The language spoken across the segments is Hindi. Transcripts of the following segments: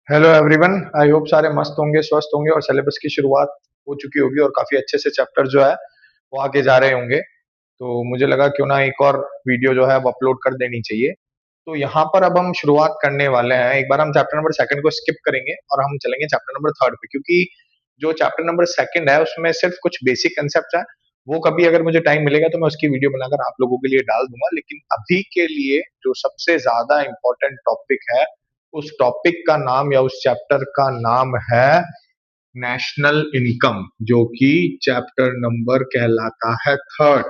Hello everyone. आई होप सारे मस्त होंगे, स्वस्थ होंगे और सिलेबस की शुरुआत हो चुकी होगी और काफी अच्छे से चैप्टर जो है वो आगे जा रहे होंगे। तो मुझे लगा क्यों ना एक और वीडियो जो है अब अपलोड कर देनी चाहिए। तो यहाँ पर अब हम शुरुआत करने वाले हैं। एक बार हम चैप्टर नंबर सेकंड को स्किप करेंगे और हम चलेंगे चैप्टर नंबर थर्ड पे, क्योंकि जो चैप्टर नंबर सेकंड है उसमें सिर्फ कुछ बेसिक कंसेप्ट है। वो कभी अगर मुझे टाइम मिलेगा तो मैं उसकी वीडियो बनाकर आप लोगों के लिए डाल दूंगा, लेकिन अभी के लिए जो सबसे ज्यादा इम्पोर्टेंट टॉपिक है उस टॉपिक का नाम या उस चैप्टर का नाम है नेशनल इनकम, जो कि चैप्टर नंबर कहलाता है थर्ड,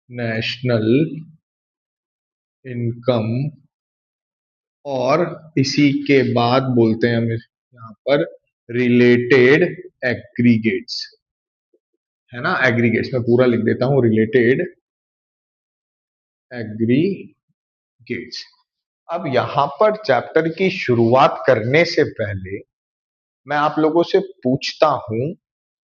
नेशनल इनकम। और इसी के बाद बोलते हैं हम यहाँ पर रिलेटेड एग्रीगेट्स, है ना। एग्रीगेट्स मैं पूरा लिख देता हूं, रिलेटेड एग्रीगेट्स। अब यहाँ पर चैप्टर की शुरुआत करने से पहले मैं आप लोगों से पूछता हूं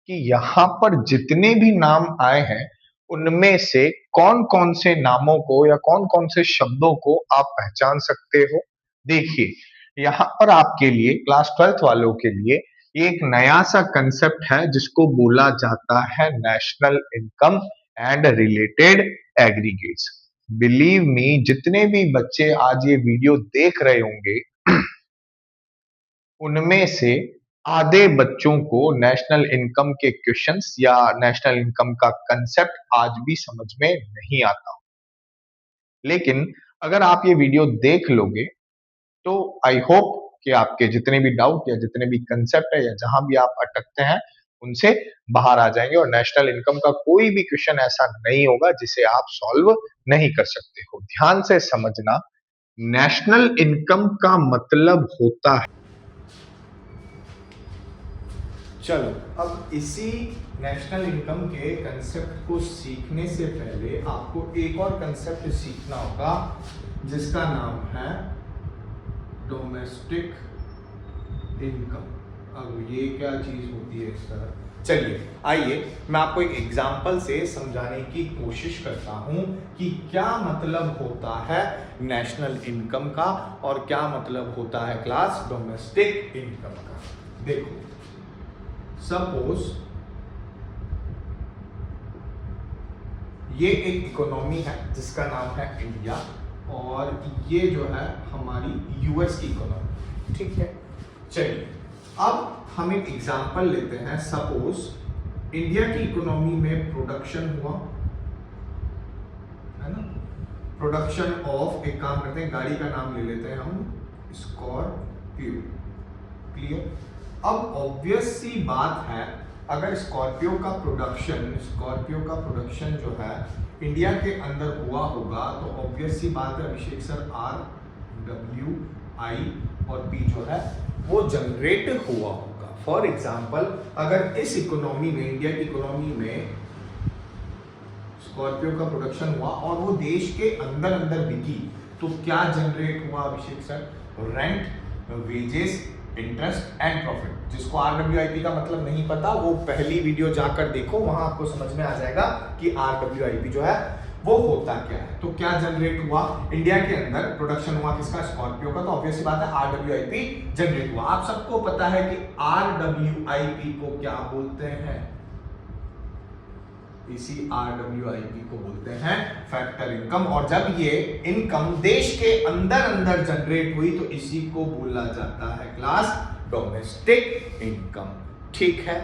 कि यहाँ पर जितने भी नाम आए हैं उनमें से कौन कौन से नामों को या कौन कौन से शब्दों को आप पहचान सकते हो। देखिए, यहाँ पर आपके लिए क्लास 12th वालों के लिए ये एक नया सा कंसेप्ट है जिसको बोला जाता है national income and related aggregates. Believe me, जितने भी बच्चे आज ये वीडियो देख रहे होंगे उनमें से आधे बच्चों को नेशनल इनकम के क्वेश्चंस या नेशनल इनकम का कंसेप्ट आज भी समझ में नहीं आता। लेकिन अगर आप ये वीडियो देख लोगे तो आई होप कि आपके जितने भी डाउट या जितने भी कंसेप्ट है या जहां भी आप अटकते हैं उनसे बाहर आ जाएंगे और नेशनल इनकम का कोई भी क्वेश्चन ऐसा नहीं होगा जिसे आप सॉल्व नहीं कर सकते हो। ध्यान से समझना, नेशनल इनकम का मतलब होता है, चलो अब इसी नेशनल इनकम के कंसेप्ट को सीखने से पहले आपको एक और कंसेप्ट सीखना होगा जिसका नाम है डोमेस्टिक इनकम। अब ये क्या चीज होती है सर? चलिए आइए मैं आपको एक एग्जांपल से समझाने की कोशिश करता हूं कि क्या मतलब होता है नेशनल इनकम का और क्या मतलब होता है क्लास डोमेस्टिक इनकम का। देखो, सपोज ये एक इकोनॉमी है जिसका नाम है इंडिया और ये जो है हमारी यूएस की इकोनॉमी, ठीक है। चलिए अब हम एक एग्जांपल लेते हैं। सपोज इंडिया की इकोनॉमी में प्रोडक्शन हुआ, है ना। प्रोडक्शन ऑफ, एक काम करते हैं गाड़ी का नाम ले लेते हैं हम, स्कॉर्पियो। क्लियर? अब ऑब्वियस सी बात है, अगर स्कॉर्पियो का प्रोडक्शन जो है इंडिया के अंदर हुआ होगा तो ऑब्वियस सी बात है अभिषेक सर, RWI और P जो है वो जनरेट हुआ होगा। फॉर एग्जाम्पल, अगर इस इकोनॉमी में, इंडिया की इकोनॉमी में स्कॉर्पियो का प्रोडक्शन हुआ और वो देश के अंदर अंदर बिकी तो क्या जनरेट हुआ Abhishek sir? Rent, wages, interest and profit. जिसको RWIP का मतलब नहीं पता वो पहली वीडियो जाकर देखो, वहां आपको समझ में आ जाएगा कि RWIP जो है वो होता क्या है। तो क्या जनरेट हुआ इंडिया के अंदर? प्रोडक्शन हुआ किसका? स्कॉर्पियो का। तो ऑब्वियस सी बात है RWIP जनरेट हुआ। आप सबको पता है कि RWIP को क्या बोलते हैं? इसी RWIP को बोलते हैं फैक्टर इनकम। और जब ये इनकम देश के अंदर अंदर जनरेट हुई तो इसी को बोला जाता है क्लास डोमेस्टिक इनकम, ठीक है।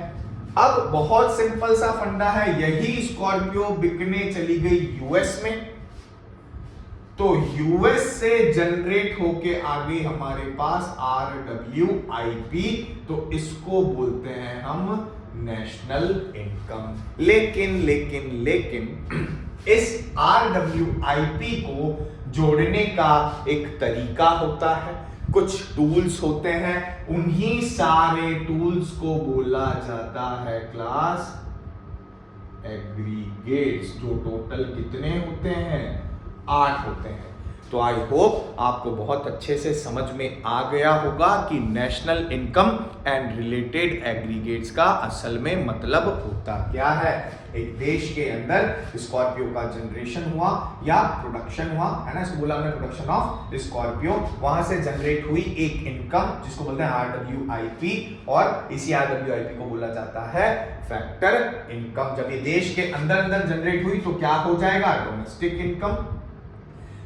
अब बहुत सिंपल सा फंडा है, यही स्कॉर्पियो बिकने चली गई यूएस में तो यूएस से जनरेट होके आ गई हमारे पास RWIP, तो इसको बोलते हैं हम नेशनल इनकम। लेकिन इस RWIP को जोड़ने का एक तरीका होता है, कुछ टूल्स होते हैं, उन्हीं सारे टूल्स को बोला जाता है क्लास एग्रीगेट्स, जो टोटल कितने होते हैं? 8 होते हैं। तो आई होप आपको बहुत अच्छे से समझ में आ गया होगा कि national income and related aggregates का असल में मतलब होता क्या है। एक देश के अंदर स्कॉर्पियो का जनरेशन हुआ या प्रोडक्शन हुआ, है ना, इसको बोला हमने प्रोडक्शन ऑफ स्कॉर्पियो, वहां से जनरेट हुई एक इनकम जिसको बोलते हैं RWIP, और इसी RWIP को बोला जाता है फैक्टर इनकम। जब ये देश के अंदर अंदर जनरेट हुई तो क्या हो जाएगा, डोमेस्टिक इनकम।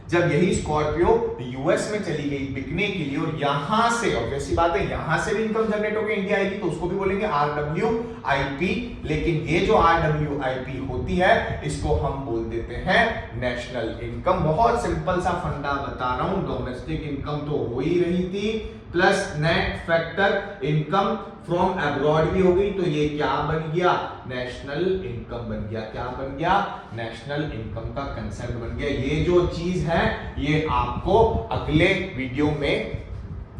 जब यही स्कॉर्पियो यूएस में चली गई बिकने के लिए और यहां से, ऑब्वियस सी बात है, यहां से भी इनकम जनरेट होकर इंडिया आएगी तो उसको भी बोलेंगे RWIP। लेकिन ये जो RWIP होती है इसको हम बोल देते हैं नेशनल इनकम। बहुत सिंपल सा फंडा बता रहा हूं, डोमेस्टिक इनकम तो हो ही रही थी, plus net factor income from abroad भी हो गई, तो ये क्या बन गया, नेशनल इनकम बन गया। क्या बन गया, नेशनल इनकम का कंसेप्ट बन गया। ये जो चीज है ये आपको अगले वीडियो में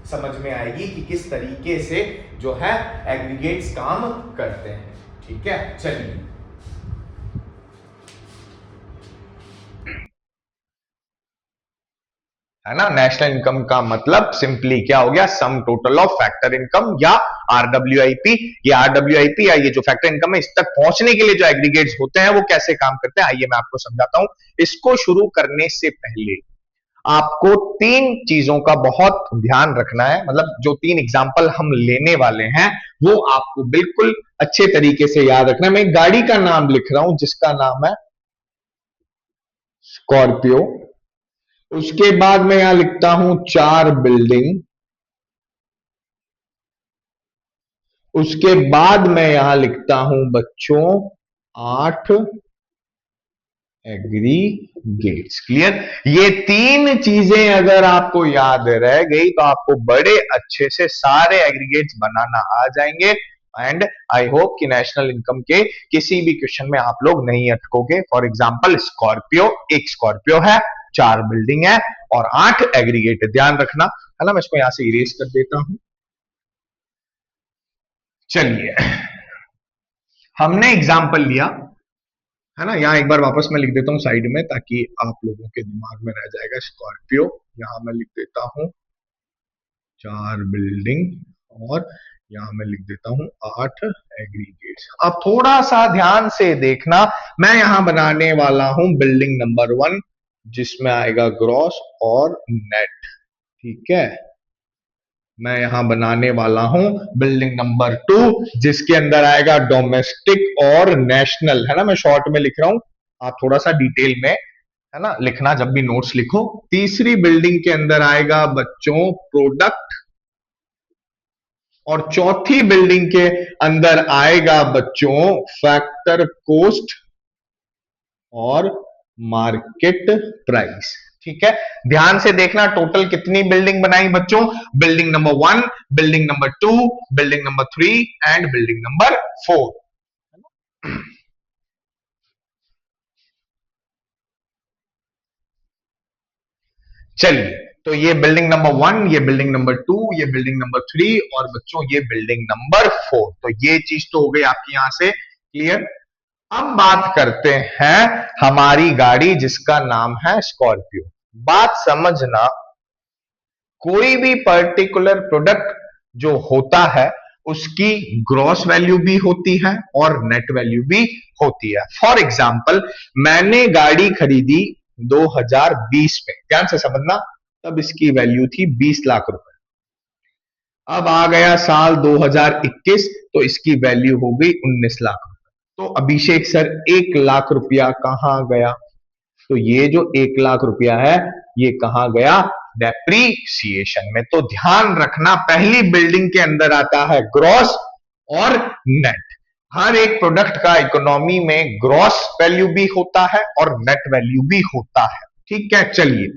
समझ में आएगी कि किस तरीके से जो है एग्रीगेट्स काम करते हैं। ठीक है, चलिए है ना। नेशनल इनकम का मतलब सिंपली क्या हो गया, sum total of factor income या RWIP। ये RWIP या ये जो फैक्टर इनकम है, इस तक पहुंचने के लिए जो एग्रीगेट्स होते हैं वो कैसे काम करते हैं, आइए मैं आपको समझाता हूं। इसको शुरू करने से पहले आपको तीन चीजों का बहुत ध्यान रखना है, मतलब जो तीन एग्जाम्पल हम लेने वाले हैं वो आपको बिल्कुल अच्छे तरीके से याद रखना है। मैं एक गाड़ी का नाम लिख रहा हूं जिसका नाम है स्कॉर्पियो। उसके बाद मैं यहां लिखता हूं 4 बिल्डिंग। उसके बाद मैं यहां लिखता हूं बच्चों 8 एग्रीगेट्स। क्लियर। ये तीन चीजें अगर आपको याद रह गई तो आपको बड़े अच्छे से सारे एग्रीगेट्स बनाना आ जाएंगे। एंड आई होप कि नेशनल इनकम के किसी भी क्वेश्चन में आप लोग नहीं अटकोगे। फॉर एग्जाम्पल स्कॉर्पियो, एक स्कॉर्पियो है, 4 बिल्डिंग है और 8 एग्रीगेट है, ध्यान रखना, है ना। मैं इसको यहां से इरेज कर देता हूं। चलिए, हमने एग्जाम्पल लिया, है ना। यहाँ एक बार वापस मैं लिख देता हूँ साइड में ताकि आप लोगों के दिमाग में रह जाएगा। स्कॉर्पियो, यहां मैं लिख देता हूं 4 बिल्डिंग और यहां मैं लिख देता हूं 8 एग्रीगेट्स। अब थोड़ा सा ध्यान से देखना, मैं यहां बनाने वाला हूं बिल्डिंग नंबर 1 जिसमें आएगा ग्रॉस और नेट। ठीक है, मैं यहां बनाने वाला हूं बिल्डिंग नंबर 2 जिसके अंदर आएगा डोमेस्टिक और नेशनल, है ना। मैं शॉर्ट में लिख रहा हूं, आप थोड़ा सा डिटेल में, है ना, लिखना जब भी नोट्स लिखो। तीसरी बिल्डिंग के अंदर आएगा बच्चों प्रोडक्ट और चौथी बिल्डिंग के अंदर आएगा बच्चों फैक्टर कॉस्ट और मार्केट प्राइस। ठीक है, ध्यान से देखना टोटल कितनी बिल्डिंग बनाई बच्चों, building number 1, building number 2, building number 3 and building number 4। चलिए, तो ये बिल्डिंग नंबर 1, ये बिल्डिंग नंबर 2, ये बिल्डिंग नंबर 3 और बच्चों ये बिल्डिंग नंबर 4। तो ये चीज तो हो गई आपकी यहां से क्लियर। अब बात करते हैं हमारी गाड़ी जिसका नाम है स्कॉर्पियो। बात समझना, कोई भी पर्टिकुलर प्रोडक्ट जो होता है उसकी ग्रॉस वैल्यू भी होती है और नेट वैल्यू भी होती है। फॉर एग्जाम्पल, मैंने गाड़ी खरीदी 2020 में, ध्यान से समझना, तब इसकी वैल्यू थी 20 लाख रुपए। अब आ गया साल 2021 तो इसकी वैल्यू हो गई 19 लाख रुपए। तो अभिषेक सर 1 लाख रुपया कहां गया, तो ये जो 1 लाख रुपया है ये कहां गया, डेप्रीसिएशन में। तो ध्यान रखना, पहली बिल्डिंग के अंदर आता है ग्रॉस और नेट। हर एक प्रोडक्ट का इकोनॉमी में ग्रॉस वैल्यू भी होता है और नेट वैल्यू भी होता है। ठीक है, चलिए,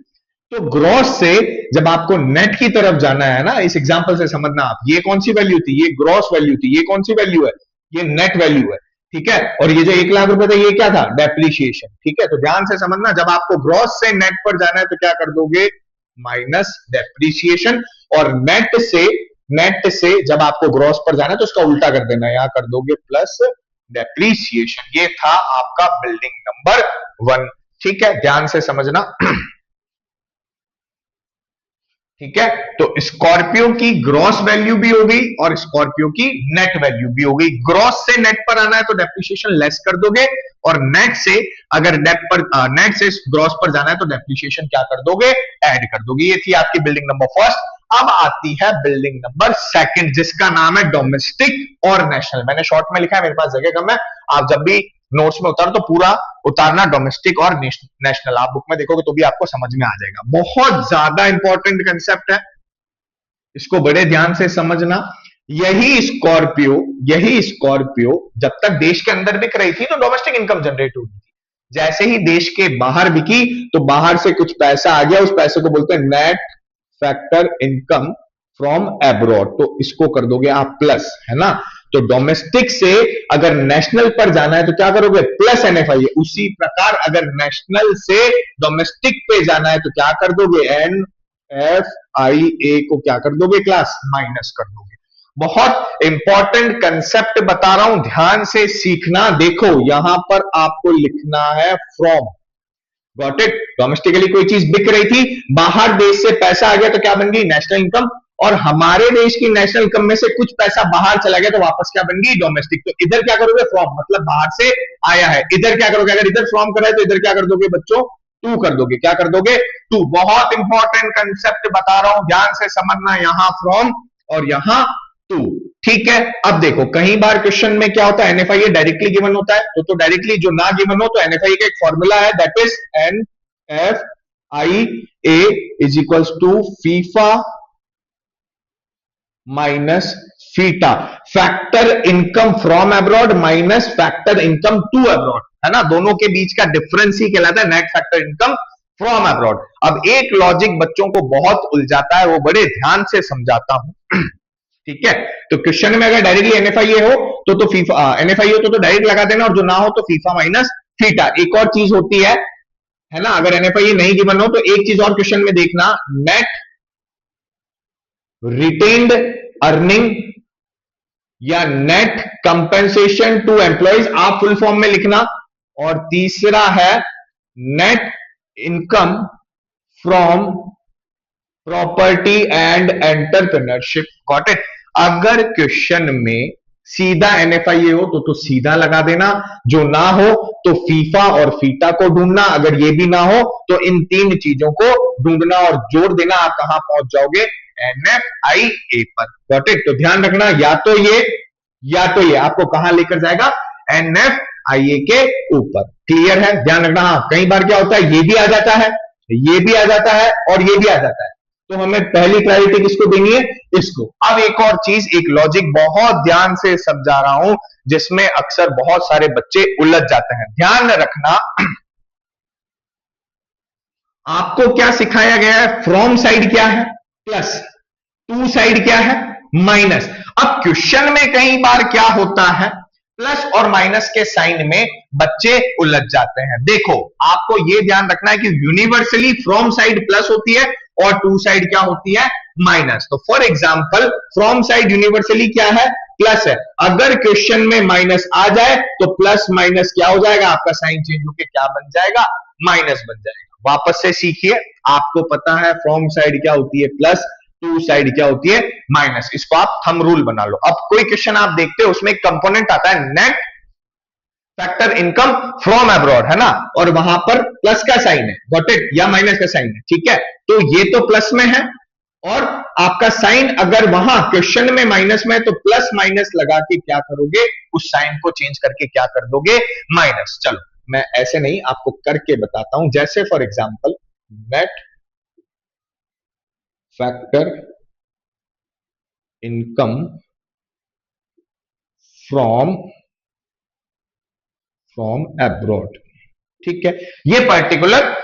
तो ग्रॉस से जब आपको नेट की तरफ जाना है ना, इस एग्जांपल से समझना आप, ये कौन सी वैल्यू थी, ये ग्रॉस वैल्यू थी, ये कौन सी वैल्यू है, ये नेट वैल्यू है। ठीक है, और ये जो 1 लाख रुपए था ये क्या था, डेप्रीशिएशन। ठीक है, तो ध्यान से समझना, जब आपको ग्रॉस से नेट पर जाना है तो क्या कर दोगे, माइनस डेप्रीशिएशन, और नेट से जब आपको ग्रॉस पर जाना है तो उसका उल्टा कर देना, यहां कर दोगे प्लस डेप्रीशिएशन। ये था आपका बिल्डिंग नंबर 1। ठीक है, ध्यान से समझना। ठीक है, तो स्कॉर्पियो की ग्रॉस वैल्यू भी हो गई और स्कॉर्पियो की नेट वैल्यू भी हो गई। ग्रॉस से नेट पर आना है तो डेप्रिसिएशन लेस कर दोगे, और नेट से अगर नेट से ग्रॉस पर जाना है तो डेप्रिसिएशन क्या कर दोगे, ऐड कर दोगे। ये थी आपकी बिल्डिंग नंबर फर्स्ट। अब आती है बिल्डिंग नंबर सेकंड, जिसका नाम है डोमेस्टिक और नेशनल। मैंने शॉर्ट में लिखा है, मेरे पास जगह कम है, आप जब भी नोट्स में उतारो तो पूरा उतारना डोमेस्टिक और नेशनल। आप बुक में देखोगे तो भी आपको समझ में आ जाएगा। बहुत ज्यादा इंपॉर्टेंट कंसेप्ट है, इसको बड़े ध्यान से समझना। यही स्कॉर्पियो जब तक देश के अंदर बिक रही थी तो डोमेस्टिक इनकम जनरेट होती थी। जैसे ही देश के बाहर बिकी तो बाहर से कुछ पैसा आ गया, उस पैसे को बोलते हैं net factor income from abroad, तो इसको कर दोगे आप प्लस, है ना। तो डोमेस्टिक से अगर नेशनल पर जाना है तो क्या करोगे, प्लस एनएफआईए। उसी प्रकार अगर नेशनल से डोमेस्टिक पे जाना है तो क्या कर दोगे, एनएफआईए को क्या कर दोगे क्लास, माइनस कर दोगे। बहुत इंपॉर्टेंट कंसेप्ट बता रहा हूं, ध्यान से सीखना। देखो यहां पर आपको लिखना है फ्रॉम, गॉट इट। डोमेस्टिकली कोई चीज बिक रही थी, बाहर देश से पैसा आ गया तो क्या बन गई, नेशनल इनकम, और हमारे देश की नेशनल इनकम में से कुछ पैसा बाहर चला गया तो वापस क्या बन गई, डोमेस्टिक। तो इधर क्या करोगे, फ्रॉम, मतलब बाहर से आया है। इधर क्या करोगे, अगर इधर फ्रॉम करा है तो इधर क्या कर दोगे बच्चों, टू कर दोगे। क्या कर दोगे, टू। बहुत इंपॉर्टेंट कंसेप्ट बता रहा हूं, ध्यान से समझना। यहां फ्रॉम और यहां टू, ठीक है। अब देखो कई बार क्वेश्चन में क्या होता है, एनएफआईए डायरेक्टली गिवन होता है, तो डायरेक्टली जो ना गिवन हो तो एनएफआईए का एक फॉर्मूला है, that is NFIA is equals to FIFA minus FITA, factor income from abroad minus factor income to abroad, है ना। दोनों के बीच का डिफरेंस ही कहलाता है net factor income from abroad. अब एक लॉजिक बच्चों को बहुत उलझाता है, वो बड़े ध्यान से समझाता हूं, ठीक है। तो क्वेश्चन में अगर डायरेक्टली एनएफआईए हो तो फीफा, एनएफआईए हो तो डायरेक्ट लगा देना, और जो ना हो तो फीफा माइनस थीटा। एक और चीज होती है ना, अगर एनएफआईए नहीं गिवन हो तो एक चीज और क्वेश्चन में देखना, नेट रिटेन्ड अर्निंग या नेट कंपेंसेशन टू एम्प्लॉयज, आप फुल फॉर्म में लिखना। और तीसरा है net income from property and entrepreneurship, got it. अगर क्वेश्चन में सीधा एनएफआईए हो तो सीधा लगा देना, जो ना हो तो फीफा और फीटा को ढूंढना, अगर ये भी ना हो तो इन तीन चीजों को ढूंढना और जोड़ देना, आप कहां पहुंच जाओगे, एनएफआईए पर, गॉट इट। तो ध्यान रखना, या तो ये आपको कहां लेकर जाएगा, एनएफआईए के ऊपर। क्लियर है, ध्यान रखना। हाँ, कई बार क्या होता है, ये भी आ जाता है, ये भी आ जाता है और ये भी आ जाता है, तो हमें पहली प्रायोरिटी किसको देनी है, इसको। अब एक और चीज, एक लॉजिक बहुत ध्यान से समझा रहा हूं, जिसमें अक्सर बहुत सारे बच्चे उलझ जाते हैं। ध्यान रखना, आपको क्या सिखाया गया है, फ्रॉम साइड क्या है, प्लस, टू साइड क्या है, माइनस। अब क्वेश्चन में कई बार क्या होता है, प्लस और माइनस के साइन में बच्चे उलझ जाते हैं। देखो आपको यह ध्यान रखना है कि यूनिवर्सली फ्रॉम साइड प्लस होती है और टू साइड क्या होती है, माइनस। तो for example from side universally क्या है, प्लस है। अगर क्वेश्चन में माइनस आ जाए तो प्लस माइनस क्या हो जाएगा, आपका साइन चेंज होकर क्या बन जाएगा, माइनस बन जाएगा। वापस से सीखिए, आपको पता है फ्रॉम साइड क्या होती है, प्लस, टू साइड क्या होती है, माइनस। इसको आप थंब रूल बना लो। अब कोई क्वेश्चन आप देखते हो उसमें एक कंपोनेंट आता है net factor income from abroad, है ना, और वहां पर प्लस का साइन है, गॉट इट, या माइनस का साइन है, ठीक है। तो ये तो प्लस में है और आपका साइन अगर वहां क्वेश्चन में माइनस में है तो प्लस माइनस लगा के क्या करोगे, उस साइन को चेंज करके क्या कर दोगे, माइनस। चलो मैं ऐसे नहीं आपको करके बताता हूं, जैसे for example net factor income from abroad, ठीक है। ये पर्टिकुलर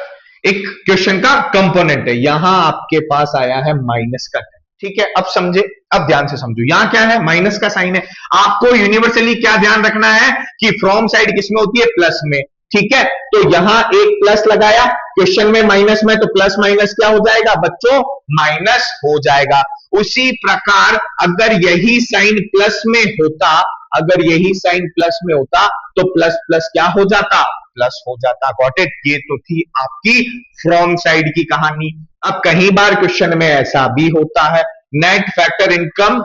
एक क्वेश्चन का कंपोनेंट है, यहां आपके पास आया है माइनस का, ठीक है। अब समझे, अब ध्यान से समझो, यहां क्या है, माइनस का साइन है। आपको यूनिवर्सली क्या ध्यान रखना है कि फ्रॉम साइड किसमें होती है, प्लस में, ठीक है। तो यहां एक प्लस लगाया, क्वेश्चन में माइनस में, तो प्लस माइनस क्या हो जाएगा बच्चों, माइनस हो जाएगा। उसी प्रकार अगर यही साइन प्लस में होता, अगर यही साइन प्लस में होता तो प्लस प्लस क्या हो जाता, प्लस हो जाता, गॉट इट। ये तो थी आपकी फ्रॉम साइड की कहानी। अब कई बार क्वेश्चन में ऐसा भी होता है, net factor income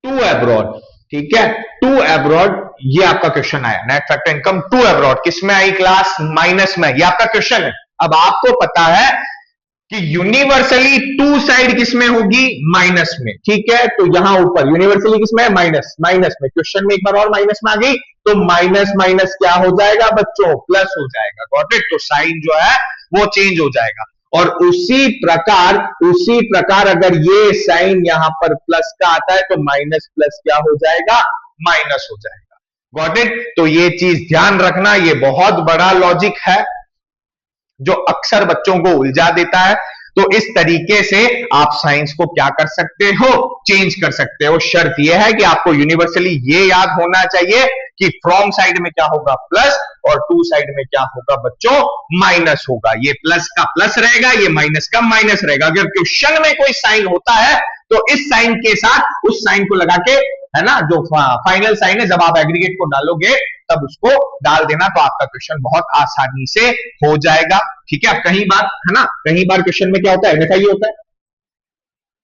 to abroad, ठीक है, टू अब्रॉड, ये आपका क्वेश्चन आया, net factor income to abroad किस में आई क्लास, माइनस में, ये आपका क्वेश्चन है। अब आपको पता है कि यूनिवर्सली टू साइड किसमें होगी, माइनस में, ठीक है, तो यहां ऊपर यूनिवर्सली किसमें है, माइनस, माइनस में, क्वेश्चन में एक बार और माइनस में आ गई तो माइनस माइनस क्या हो जाएगा बच्चों, प्लस हो जाएगा, गॉट इट, तो साइन जो है वो चेंज हो जाएगा। और उसी प्रकार अगर ये साइन यहां पर प्लस का आता है तो माइनस प्लस क्या हो जाएगा, माइनस हो जाएगा, गॉट इट। तो ये चीज ध्यान रखना, ये बहुत बड़ा लॉजिक है जो अक्सर बच्चों को उलझा देता है। तो इस तरीके से आप साइंस को क्या कर सकते हो, चेंज कर सकते हो। शर्त यह है कि आपको यूनिवर्सली ये याद होना चाहिए कि फ्रॉम साइड में क्या होगा, प्लस, और टू साइड में क्या होगा बच्चों, माइनस होगा। ये प्लस का प्लस रहेगा, ये माइनस का माइनस रहेगा। अगर क्वेश्चन में कोई साइन होता है तो इस साइन के साथ उस साइन को लगा के, है ना, जो फाइनल साइन है, जब आप एग्रीगेट को डालोगे तब उसको डाल देना, तो आपका क्वेश्चन बहुत आसानी से हो जाएगा, ठीक है। अब कहीं बार, है ना, कहीं बार क्वेश्चन में क्या होता है, एनएफआई होता है,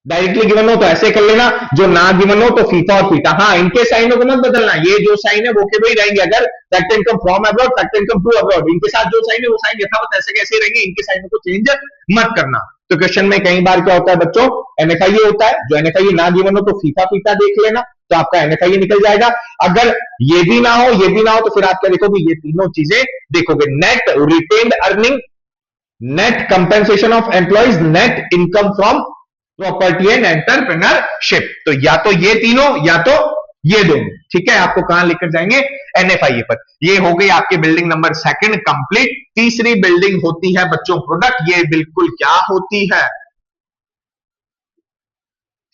डायरेक्टली गिवन हो तो ऐसे कर लेना, जो ना गिवन हो तो फीफा और फीटा, हाँ, इनके साइनों को मत बदलना, ये जो साइन है वो के वही रहेंगे। अगर factor income from abroad, factor income to abroad, इनके साथ जो साइन है वो साइन यथावत ऐसे कैसे रहेंगे, इनके साइनों को चेंज मत करना। तो क्वेश्चन में कई बार क्या होता है बच्चों, एनएफआई होता है, जो एनएफआई ना गिवन हो तो फीफा फीटा देख लेना, तो आपका एनएफआई निकल जाएगा। अगर ये भी ना हो, ये भी ना हो, तो फिर आप क्या देखोगे, ये तीनों चीजें देखोगे, net retained earning, net compensation of employees, net income from property and entrepreneurship. तो या तो ये तीनों या तो ये दोनों, ठीक है। आपको कहां लेकर जाएंगे, एनएफआईए पर। ये हो गई आपकी बिल्डिंग नंबर सेकंड कंप्लीट। तीसरी बिल्डिंग होती है बच्चों प्रोडक्ट, ये बिल्कुल क्या होती है,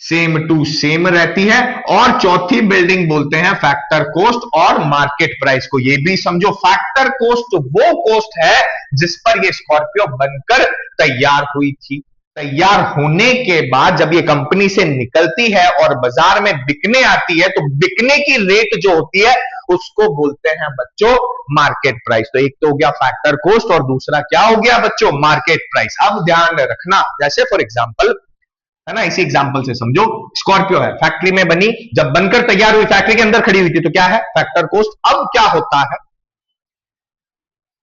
सेम टू सेम रहती है। और चौथी बिल्डिंग बोलते हैं फैक्टर कोस्ट और मार्केट प्राइस को। ये भी समझो, फैक्टर कोस्ट वो कोस्ट है जिस पर ये स्कॉर्पियो बनकर तैयार हुई थी। तैयार होने के बाद जब ये कंपनी से निकलती है और बाजार में बिकने आती है, तो बिकने की रेट जो होती है उसको बोलते हैं बच्चों मार्केट प्राइस। तो एक तो हो गया फैक्टर कोस्ट और दूसरा क्या हो गया बच्चों, मार्केट प्राइस। अब ध्यान रखना, जैसे फॉर एग्जांपल, है ना, इसी एग्जांपल से समझो, स्कॉर्पियो है, फैक्ट्री में बनी, जब बनकर तैयार हुई फैक्ट्री के अंदर खड़ी हुई थी, तो क्या है, फैक्टर कोस्ट। अब क्या होता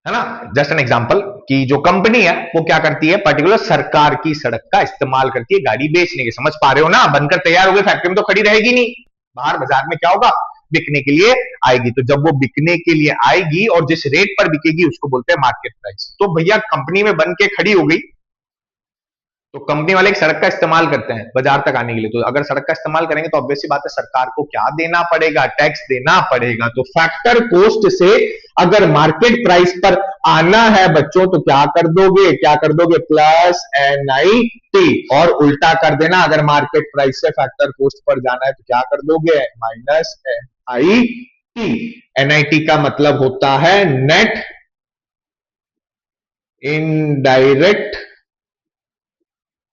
है ना, जस्ट एन एग्जांपल, कि जो कंपनी है वो क्या करती है, पर्टिकुलर सरकार की सड़क का इस्तेमाल करती है गाड़ी बेचने के, समझ पा रहे हो ना, बनकर तैयार हो गई, फैक्ट्री में तो खड़ी रहेगी नहीं, बाहर बाजार में क्या होगा, बिकने के लिए आएगी। तो जब वो बिकने के लिए आएगी और जिस रेट पर बिकेगी उसको बोलते हैं मार्केट प्राइस। तो भैया कंपनी में बन के खड़ी हो गई, तो कंपनी वाले एक सड़क का इस्तेमाल करते हैं बाजार तक आने के लिए, तो अगर सड़क का इस्तेमाल करेंगे तो ऑब्वियस सी बात है सरकार को क्या देना पड़ेगा, टैक्स देना पड़ेगा। तो फैक्टर कोस्ट से अगर मार्केट प्राइस पर आना है बच्चों तो क्या कर दोगे, क्या कर दोगे, प्लस NIT, और उल्टा कर देना, अगर मार्केट प्राइस से फैक्टर कोस्ट पर जाना है तो क्या कर दोगे, माइनस NIT। NIT का मतलब होता है नेट इनडायरेक्ट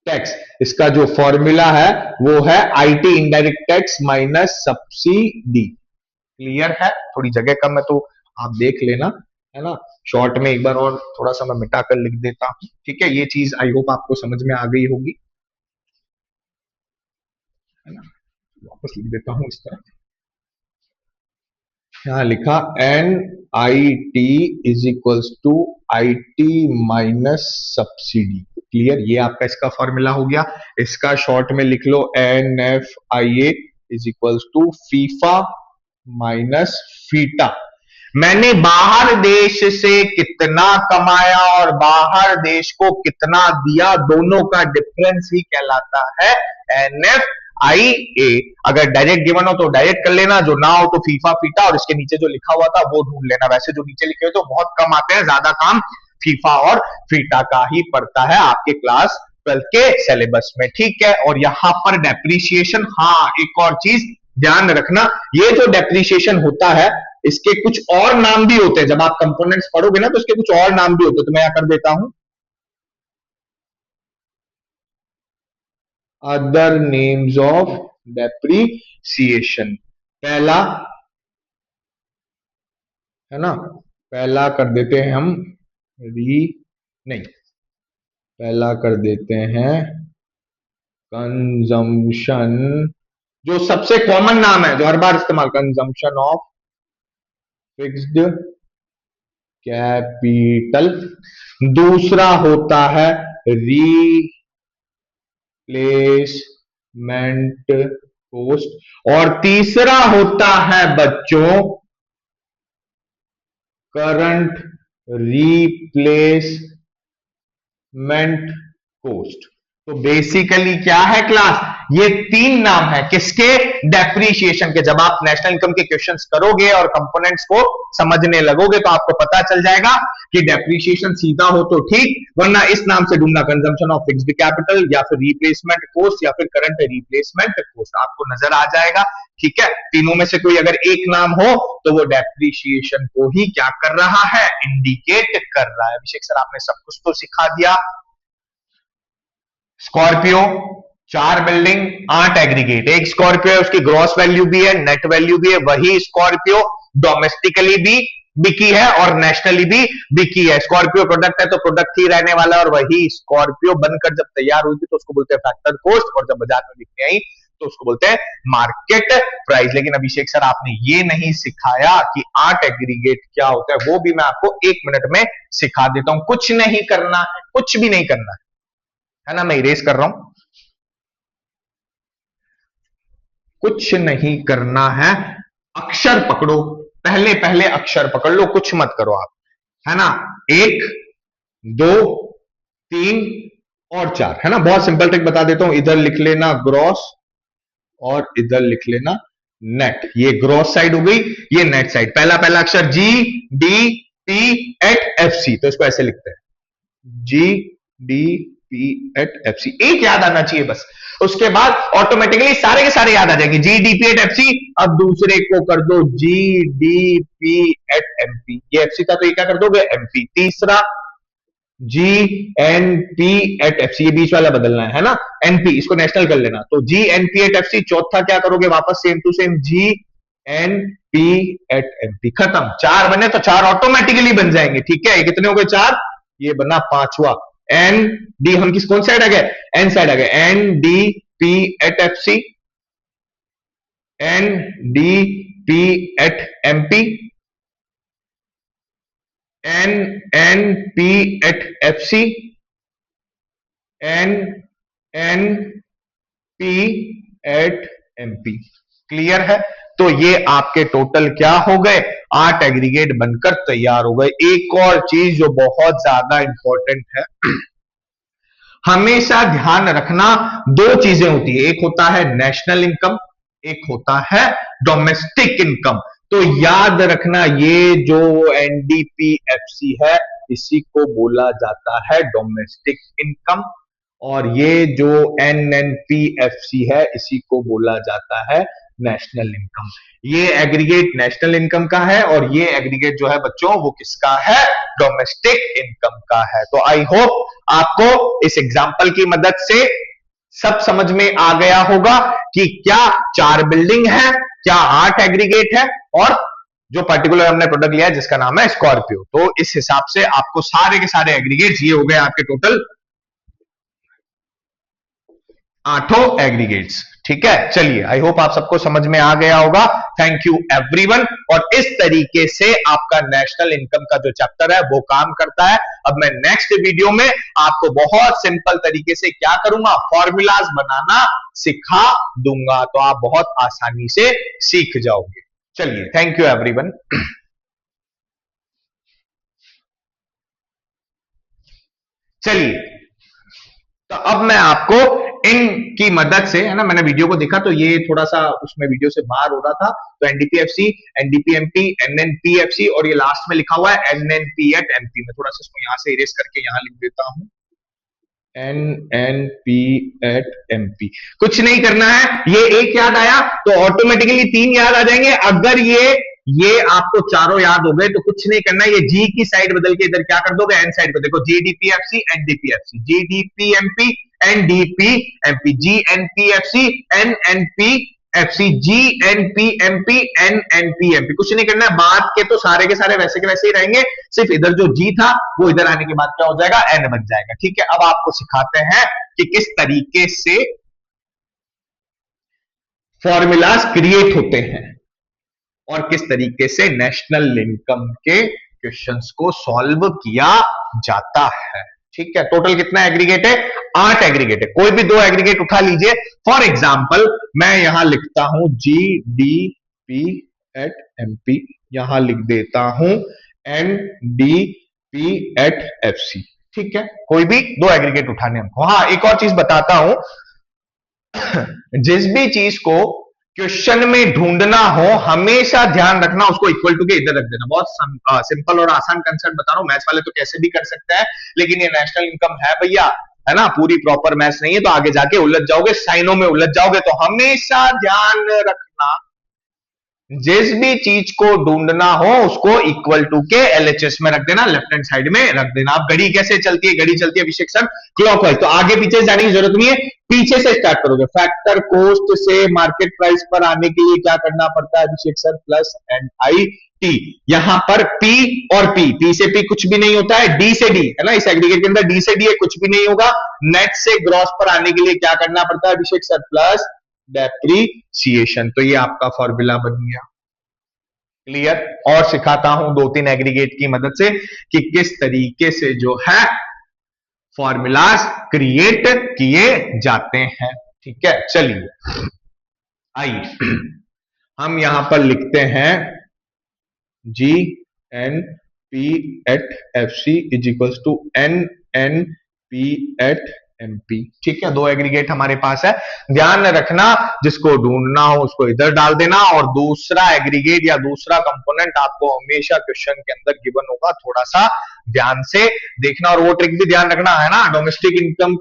टैक्स। इसका जो फॉर्मूला है वो है IT, indirect tax minus subsidy. Clear है, थोड़ी जगह कम है तो आप देख लेना, है ना, शॉर्ट में एक बार और थोड़ा सा मैं मिटा कर लिख देता हूं, ठीक है। ये चीज आई होप आपको समझ में आ गई होगी, है ना। वापस लिख देता हूं इस तरह, यहाँ लिखा NIT is equals to IT minus subsidy. Clear, ये आपका इसका फॉर्मूला हो गया। इसका शॉर्ट में लिख लो NFIA is equals to FIFA minus फीटा। मैंने बाहर देश से कितना कमाया और बाहर देश को कितना दिया, दोनों का डिफरेंस ही कहलाता है NFIA। अगर डायरेक्ट गिवन हो तो डायरेक्ट कर लेना, जो ना हो तो फीफा फीटा, और इसके नीचे जो लिखा हुआ था वो ढूंढ लेना। वैसे जो नीचे लिखे हुए तो बहुत कम आते हैं, ज्यादा काम फीफा और फीटा का ही पड़ता है आपके क्लास 12 के सिलेबस में, ठीक है। और यहां पर डेप्रीशिएशन, हाँ, एक और चीज ध्यान रखना, ये जो डेप्रीशिएशन होता है इसके कुछ और नाम भी होते हैं, जब आप कंपोनेंट्स पढ़ोगे ना तो इसके कुछ और नाम भी होते हैं, तो मैं यहां कर देता हूं अदर नेम्स ऑफ डेप्रीसिएशन। पहला, है ना, पहला कर देते हैं हम री, नहीं, पहला कर देते हैं कंजम्पशन, जो सबसे कॉमन नाम है जो हर बार इस्तेमाल, कंजम्पशन ऑफ फिक्स्ड कैपिटल। दूसरा होता है रिप्लेसमेंट कॉस्ट, और तीसरा होता है बच्चों करंट रिप्लेसमेंट कॉस्ट। तो बेसिकली क्या है क्लास, ये तीन नाम है किसके, डेप्रीशिएशन के। जब आप नेशनल इनकम के क्वेश्चंस करोगे और कंपोनेंट्स को समझने लगोगे तो आपको पता चल जाएगा कि डेप्रीशिएशन सीधा हो तो ठीक, वरना इस नाम से ढूंढना, कंजम्पशन ऑफ फिक्स्ड कैपिटल या फिर रिप्लेसमेंट कॉस्ट या फिर करंट रिप्लेसमेंट कॉस्ट, आपको नजर आ जाएगा। ठीक है, तीनों में से कोई अगर एक नाम हो तो वो डेप्रीशिएशन को ही क्या कर रहा है, इंडिकेट कर रहा है। अभिषेक सर आपने सब कुछ तो सिखा दिया। स्कॉर्पियो 4 बिल्डिंग 8 एग्रीगेट, एक स्कॉर्पियो है उसकी ग्रॉस वैल्यू भी है नेट वैल्यू भी है, वही स्कॉर्पियो डोमेस्टिकली भी बिकी है और नेशनली भी बिकी है। स्कॉर्पियो प्रोडक्ट है तो प्रोडक्ट ही रहने वाला है, और वही स्कॉर्पियो बनकर जब तैयार हुई थी तो उसको बोलते हैं फैक्टर कॉस्ट, और जब बाजार में बिकने आई तो उसको बोलते हैं मार्केट प्राइस। लेकिन अभिषेक सर आपने ये नहीं सिखाया कि 8 एग्रीगेट क्या होता है, वो भी मैं आपको 1 मिनट में सिखा देता हूं। कुछ नहीं करना है, कुछ भी नहीं करना है ना, मैं इरेज कर रहा हूं। कुछ नहीं करना है, अक्षर पकड़ो, पहले पहले अक्षर पकड़ लो, कुछ मत करो आप, है ना। 1 2 3 और 4, है ना। बहुत सिंपल ट्रिक बता देता हूं, इधर लिख लेना ग्रॉस और इधर लिख लेना नेट। ये ग्रॉस साइड हो गई, ये नेट साइड। पहला पहला अक्षर G D P at F C, तो इसको ऐसे लिखते हैं G D P at F C, एक याद आना चाहिए बस। उसके बाद ऑटोमेटिकली सारे के सारे याद आ जाएंगे, G D P at F C. अब दूसरे को कर दो G D P at MP, ये एफ सी था तो ये क्या कर दोगे एमपी। तीसरा G N P at F C, ये बीच वाला बदलना है ना, एनपी इसको नेशनल कर लेना, तो G N P at F C. चौथा क्या करोगे, वापस same to same G N P at MP, खत्म। 4 बने तो 4 ऑटोमेटिकली बन जाएंगे। ठीक है, ये कितने हो गए 4, ये बना 5वां। एन डी, हम किस कौन साइड आ गए, एन साइड आ गए, N D P at F C, N D P at MP, N N P at F C, N N P at MP. Clear है, तो ये आपके टोटल क्या हो गए, 8 एग्रीगेट बनकर तैयार हो गए। एक और चीज जो बहुत ज्यादा इंपॉर्टेंट है, हमेशा ध्यान रखना, 2 चीजें होती है, एक होता है नेशनल इनकम, एक होता है डोमेस्टिक इनकम। तो याद रखना, ये जो एनडीपीएफसी है इसी को बोला जाता है डोमेस्टिक इनकम, और ये जो एनएनपीएफसी है इसी को बोला जाता है नेशनल इनकम। ये एग्रीगेट नेशनल इनकम का है और ये एग्रीगेट जो है बच्चों वो किसका है, डोमेस्टिक इनकम का है। तो आई होप आपको इस एग्जाम्पल की मदद से सब समझ में आ गया होगा कि क्या 4 बिल्डिंग है, क्या 8 एग्रीगेट है, और जो पर्टिकुलर हमने प्रोडक्ट लिया है जिसका नाम है स्कॉर्पियो। तो इस हिसाब से आपको सारे के सारे एग्रीगेट्स ये हो गए आपके टोटल 8 एग्रीगेट्स। ठीक है, चलिए आई होप आप सबको समझ में आ गया होगा। Thank you everyone. और इस तरीके से आपका नेशनल इनकम का जो चैप्टर है वो काम करता है। अब मैं नेक्स्ट वीडियो में आपको बहुत सिंपल तरीके से क्या करूंगा, फॉर्मूलाज बनाना सिखा दूंगा, तो आप बहुत आसानी से सीख जाओगे। चलिए, थैंक यू एवरीवन। चलिए, तो अब मैं आपको इनकी मदद से, है ना, मैंने वीडियो को देखा तो ये थोड़ा सा उसमें वीडियो से बाहर हो रहा था, तो एनडीपीएफसी, एनडीपीएमपी, एनएनपीएफसी, और ये लास्ट में लिखा हुआ है एनएनपी एट एमपी। मैं थोड़ा सा इसको यहां से इरेज करके यहां लिख देता हूं, एनएनपी एट एमपी। कुछ नहीं करना है, ये एक याद आया तो ऑटोमेटिकली 3 याद आ जाएंगे। अगर ये आपको चारों याद हो गए तो कुछ नहीं करना है, ये जी की साइड बदल के इधर क्या कर दोगे, एन साइड को देखो, GDPFC NDPFC, GDPMP NDPMP, GNPFC NNP FC, G N P M P, N N P M P, कुछ नहीं करना है, बात के सारे के सारे वैसे के वैसे ही रहेंगे, सिर्फ इधर जो जी था वो इधर आने के बाद क्या हो जाएगा, एन बन जाएगा। ठीक है, अब आपको सिखाते हैं कि किस तरीके से फॉर्मूलाज क्रिएट होते हैं और किस तरीके से नेशनल इनकम के क्वेश्चंस को सॉल्व किया जाता है। ठीक है, टोटल कितना एग्रीगेट है, 8 एग्रीगेट है, कोई भी 2 एग्रीगेट उठा लीजिए। फॉर एग्जाम्पल मैं यहां लिखता हूं G D P at M P, यहां लिख देता हूं N D P at F C. ठीक है, कोई भी 2 एग्रीगेट उठाने हमको। हाँ, एक और चीज बताता हूं, जिस भी चीज को क्वेश्चन में ढूंढना हो हमेशा ध्यान रखना उसको इक्वल टू के इधर रख देना। बहुत सिंपल और आसान कंसेप्ट बता रहा हूं, मैथ्स वाले तो कैसे भी कर सकते हैं, लेकिन ये नेशनल इनकम है भैया, है ना, पूरी प्रॉपर मैथ्स नहीं है, तो आगे जाके उलझ जाओगे, साइनों में उलझ जाओगे। तो हमेशा ध्यान रखना, जिस भी चीज को ढूंढना हो उसको इक्वल टू के एलएचएस में रख देना, लेफ्ट हैंड साइड में रख देना। अब घड़ी कैसे चलती है, घड़ी चलती है अभिषेक सर क्लॉकवाइज, तो आगे पीछे जाने की जरूरत नहीं है, पीछे से स्टार्ट करोगे। फैक्टर कोस्ट से मार्केट प्राइस पर आने के लिए क्या करना पड़ता है Abhishek sir, plus N I T. यहां पर पी और पी से पी कुछ भी नहीं होता है, डी से डी है ना, इस एग्रीगेट के अंदर डी से डी कुछ भी नहीं होगा। नेट से ग्रॉस पर आने के लिए क्या करना पड़ता है अभिषेक सर, प्लस डेप्रीसिएशन। तो ये आपका फॉर्मूला बन गया। क्लियर, और सिखाता हूं 2-3 एग्रीगेट की मदद से कि किस तरीके से जो है फॉर्मूलाज क्रिएट किए जाते हैं। ठीक है, चलिए आइए हम यहां पर लिखते हैं G N P at F C is equals to N N P at MP. ठीक है, 2 एग्रीगेट हमारे पास है, ध्यान रखना जिसको ढूंढना हो उसको इधर डाल देना, और दूसरा एग्रीगेट या दूसरा कंपोनेंट आपको हमेशा क्वेश्चन के अंदर गिवन होगा, थोड़ा सा ध्यान से देखना। और वो ट्रिक भी ध्यान रखना है ना, डोमेस्टिक इनकम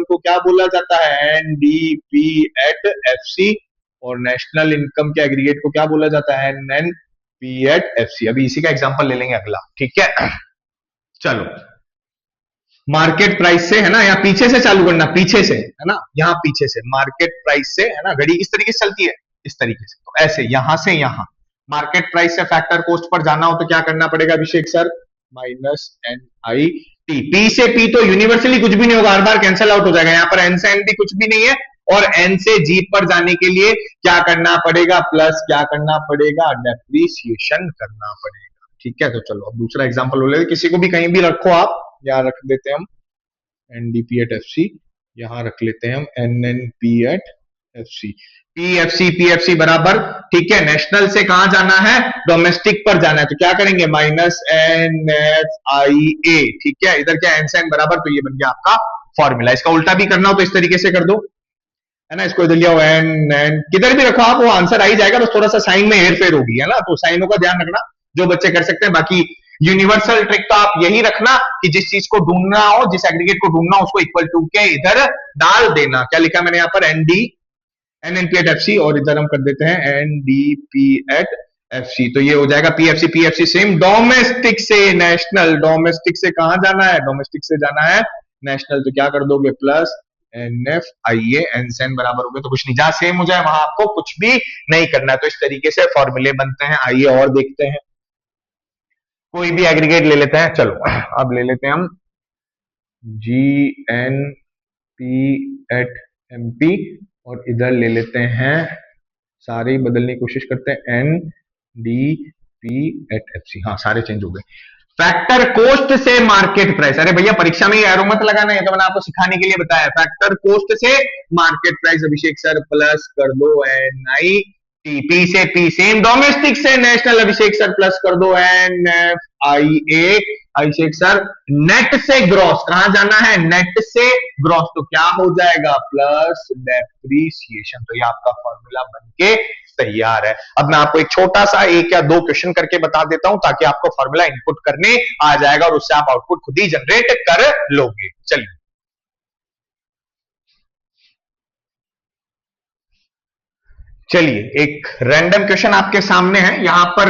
को क्या बोला जाता है, एनडीपी एट एफसी, और नेशनल इनकम के एग्रीगेट को क्या बोला जाता है, एनएनपी एट एफसी। अभी इसी का एग्जांपल ले लेंगे अगला। ठीक है, चलो मार्केट प्राइस से, है ना, या पीछे से चालू करना, पीछे से, है ना, यहां पीछे से मार्केट प्राइस से, है ना, घड़ी किस तरीके से चलती है, इस तरीके से, तो ऐसे यहां से यहां मार्केट प्राइस से फैक्टर कोस्ट पर जाना हो तो क्या करना पड़ेगा Abhishek sir, minus N I T. P से पी तो यूनिवर्सली कुछ भी नहीं होगा, हर बार कैंसिल आउट हो जाएगा, यहां पर एन से एन टी कुछ भी नहीं है, और एन से जी पर जाने के लिए क्या करना पड़ेगा, प्लस क्या करना पड़ेगा, डेप्रीसिएशन करना पड़ेगा। ठीक है, तो चलो अब दूसरा एग्जांपल ले, किसी को भी कहीं भी रखो आप, यहां रख देते हैं हम एनडीपी एट एफ सी, यहां रख लेते हैं हम NNP at F C, PFC PFC बराबर। ठीक है, नेशनल से कहां जाना है, डोमेस्टिक पर जाना है, तो क्या करेंगे, माइनस एन एफ आई ए। ठीक है, इधर क्या एन से एन बराबर, तो ये बन गया आपका फॉर्मूला। इसका उल्टा भी करना हो तो इस तरीके से कर दो, है ना, इसको इधर लिया हुआ एन एन, किधर भी रखो आप वो आंसर आ ही जाएगा, बस थोड़ा सा साइन में हेर फेर होगी, है ना, तो साइनों का ध्यान रखना, जो बच्चे कर सकते हैं। बाकी यूनिवर्सल ट्रिक तो आप यही रखना कि जिस चीज को ढूंढना हो, जिस एग्रीगेट को ढूंढना हो उसको इक्वल टू के इधर डाल देना। क्या लिखा मैंने यहाँ पर, एनडी एनएनपी एट एफसी, और इधर हम कर देते हैं एनडीपी एट एफसी, तो ये हो जाएगा पीएफसी पीएफसी सेम। डोमेस्टिक से नेशनल, डोमेस्टिक से कहां जाना है, डोमेस्टिक से जाना है नेशनल, तो क्या कर दोगे, plus N F I N से एन बराबर हो गया, तो कुछ नहीं, जहां सेम हो जाए वहां आपको कुछ भी नहीं करना है। तो इस तरीके से फॉर्मूले बनते हैं। आइए और देखते हैं, कोई भी एग्रीगेट ले लेते हैं, चलो अब ले लेते हैं हम G N P at M P, और इधर ले लेते हैं, सारे ही बदलने की कोशिश करते हैं, N D P at F C. हाँ, सारे चेंज हो गए। फैक्टर कोस्ट से मार्केट प्राइस, अरे भैया परीक्षा में एरो मत लगाना है, तो मैंने आपको सिखाने के लिए बताया। फैक्टर कोस्ट से market price Abhishek sir, plus कर दो एन आई टी, पी से पी सेम, डोमेस्टिक से नेशनल अभिषेक सर, प्लस कर दो N F I A, Abhishek sir net से ग्रॉस, कहां जाना है, नेट से ग्रॉस, तो क्या हो जाएगा, प्लस डेप्रीसिएशन। तो ये आपका फॉर्मूला बनके तैयार है। अब मैं आपको एक छोटा सा 1 या 2 क्वेश्चन करके बता देता हूं, ताकि आपको फॉर्मूला इनपुट करने आ जाएगा और उससे आप आउटपुट खुद ही जनरेट कर लोगे। चलिए चलिए एक रैंडम क्वेश्चन आपके सामने है, यहां पर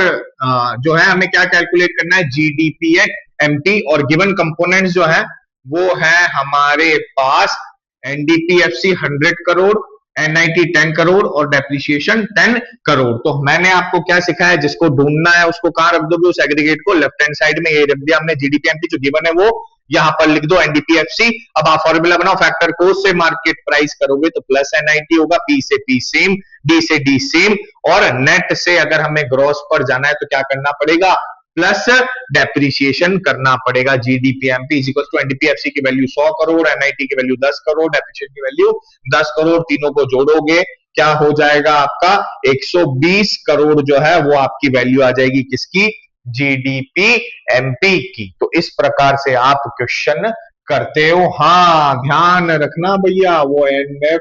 जो है हमें क्या कैलकुलेट करना है, जीडीपी एट एमटी, और गिवन कंपोनेंट्स जो है वो है हमारे पास एनडीपीएफसी 100 करोड़, एनआईटी 10 करोड़ और डेप्रिसिएशन 10 करोड़। तो मैंने आपको क्या सिखाया है, जिसको ढूंढना है उसको कहां रख दोगे, उस एग्रीगेट को लेफ्ट हैंड साइड में, ये रख दिया हमने। जीडीपी एमपी जो गिवन है वो यहां पर लिख दो, एनडीपीएफसी। अब आप फॉर्मूला बनाओ, फैक्टर को से मार्केट प्राइस करोगे तो प्लस एनआईटी होगा, पी से पी सेम, डी से डी सेम, और नेट से अगर हमें ग्रॉस पर जाना है तो क्या करना पड़ेगा, प्लस डेप्रिसिएशन करना पड़ेगा। जीडीपीएमपी इज इक्वल टू एनडीपीएफसी की वैल्यू 100 करोड़, एनआईटी की वैल्यू 10 करोड़, डेप्रिसिएशन की वैल्यू 10 करोड़। तीनों को जोड़ोगे क्या हो जाएगा आपका 120 करोड़ जो है वो आपकी वैल्यू आ जाएगी किसकी, जीडीपी एमपी की। तो इस प्रकार से आप क्वेश्चन करते हो। हाँ ध्यान रखना भैया, वो एनएफ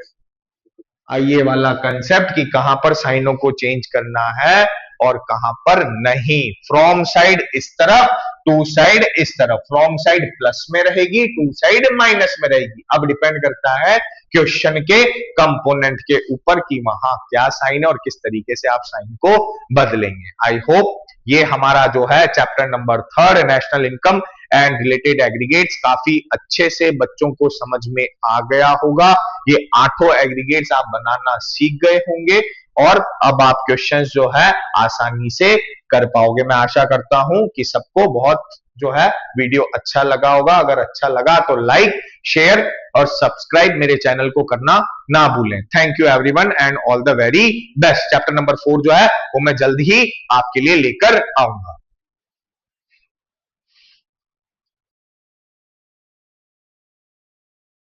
ये वाला कंसेप्ट कि कहां पर साइनों को चेंज करना है और कहां पर नहीं। फ्रॉम साइड इस तरफ, टू साइड इस तरफ। फ्रॉम साइड प्लस में रहेगी, टू साइड माइनस में रहेगी। अब डिपेंड करता है क्वेश्चन के कंपोनेंट के ऊपर कि वहां क्या साइन है और किस तरीके से आप साइन को बदलेंगे। आई होप ये हमारा जो है chapter number 3 national income and related aggregates काफी अच्छे से बच्चों को समझ में आ गया होगा। ये 8 एग्रीगेट्स आप बनाना सीख गए होंगे और अब आप क्वेश्चंस जो है आसानी से कर पाओगे। मैं आशा करता हूं कि सबको बहुत जो है वीडियो अच्छा लगा होगा। अगर अच्छा लगा तो लाइक, शेयर और सब्सक्राइब मेरे चैनल को करना ना भूलें। Thank you everyone and all the very best. Chapter number 4 जो है वो मैं जल्द ही आपके लिए लेकर आऊंगा।